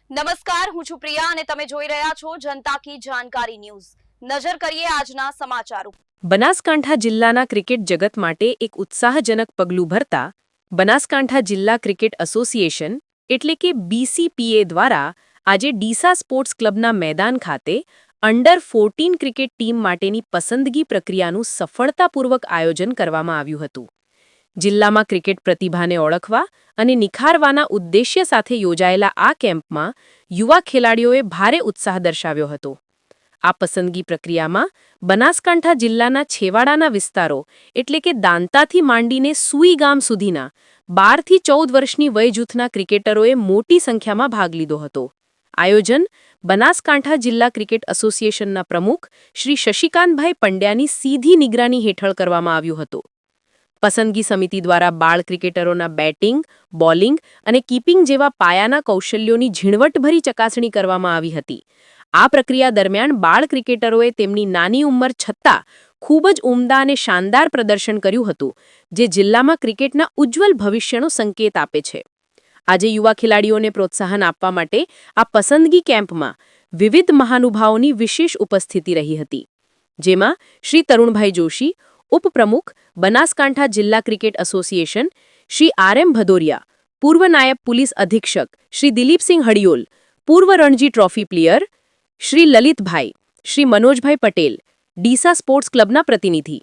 નમસ્કાર, હું છું પ્રિયા અને તમે જોઈ રહ્યા છો જનતા કી જાણકારી ન્યૂઝ। નજર કરીએ આજના સમાચારો। બનાસકાંઠા જિલ્લાના ક્રિકેટ જગત માટે એક ઉત્સાહજનક પગલું ભરતા બનાસકાંઠા જિલ્લા ક્રિકેટ એસોસિએશન એટલે કે BCPA દ્વારા આજે ડીસા સ્પોર્ટ્સ ક્લબના મેદાન ખાતે અંડર 14 ક્રિકેટ ટીમ માટેની પસંદગી પ્રક્રિયાનું સફળતાપૂર્વક આયોજન કરવામાં આવ્યું હતું। જિલ્લામાં ક્રિકેટ પ્રતિભાને ઓળખવા અને નિખારવાના ઉદ્દેશ્ય સાથે યોજાયેલા આ કેમ્પમાં યુવા ખેલાડીઓએ ભારે ઉત્સાહ દર્શાવ્યો હતો। આ પસંદગી પ્રક્રિયામાં બનાસકાંઠા જિલ્લાના છેવાડાના વિસ્તારો એટલે કે દાંતાથી માંડીને સુઈ ગામ સુધીના 12 થી 14 વર્ષની વય જૂથના ક્રિકેટરોએ મોટી સંખ્યામાં ભાગ લીધો હતો। આયોજન બનાસકાંઠા જિલ્લા ક્રિકેટ એસોસિએશનના પ્રમુખ શ્રી શશિકાંતભાઈ પંડ્યાની સીધી નિગરાની હેઠળ કરવામાં આવ્યું હતું। પસંદગી સમિતિ દ્વારા બાળ ક્રિકેટરોના બેટિંગ, બોલિંગ અને કીપિંગ જેવા પાયાના કૌશલ્યોની ઝીણવટભરી ચકાસણી કરવામાં આવી હતી। આ પ્રક્રિયા દરમિયાન બાળ ક્રિકેટરોએ તેમની નાની ઉંમર છતાં ખૂબ જ ઉમદા અને શાનદાર પ્રદર્શન કર્યું હતું, જે જિલ્લામાં ક્રિકેટના ઉજ્જવલ ભવિષ્યનો સંકેત આપે છે। આજે યુવા ખેલાડીઓને પ્રોત્સાહન આપવા માટે આ પસંદગી કેમ્પમાં વિવિધ મહાનુભાવોની વિશેષ ઉપસ્થિતિ રહી હતી, જેમાં શ્રી તરુણભાઈ જોશી, ઉપપ્રમુખ બનાસકાંઠા જિલ્લા cricket association, Shri RM Bhadauria, પૂર્વ નાયબ પોલીસ અધિક્ષક શ્રી દિલીપસિંહ હડિયોલ, પૂર્વ રણજી ટ્રોફી પ્લેયર શ્રી લલિતભાઈ, શ્રી મનોજભાઈ પટેલ, ડીસા સ્પોર્ટ્સ ક્લબના પ્રતિનિધિ।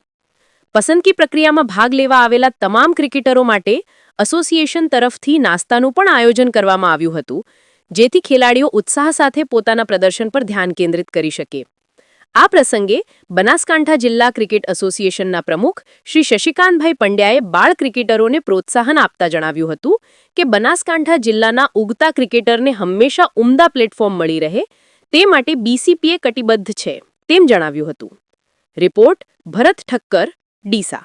પસંદગી પ્રક્રિયામાં ભાગ લેવા આવેલા તમામ ક્રિકેટરો માટે એસોસિએશન તરફથી નાસ્તાનું પણ આયોજન કરવામાં આવ્યું હતું, જેથી ખેલાડીઓ ઉત્સાહ સાથે પોતાના પ્રદર્શન પર ધ્યાન કેન્દ્રિત કરી શકે। આ પ્રસંગે બનાસકાંઠા જિલ્લા ક્રિકેટ એસોસિએશનના પ્રમુખ શ્રી શશિકાંતભાઈ પંડ્યાએ બાળ ક્રિકેટરોને પ્રોત્સાહન આપતા જણાવ્યું હતું કે બનાસકાંઠા જિલ્લાના ઉગતા ક્રિકેટરને હંમેશા ઉમદા પ્લેટફોર્મ મળી રહે તે માટે BCPA કટિબદ્ધ છે તેમ જણાવ્યું હતું। રિપોર્ટ ભરત ઠક્કર, ડીસા।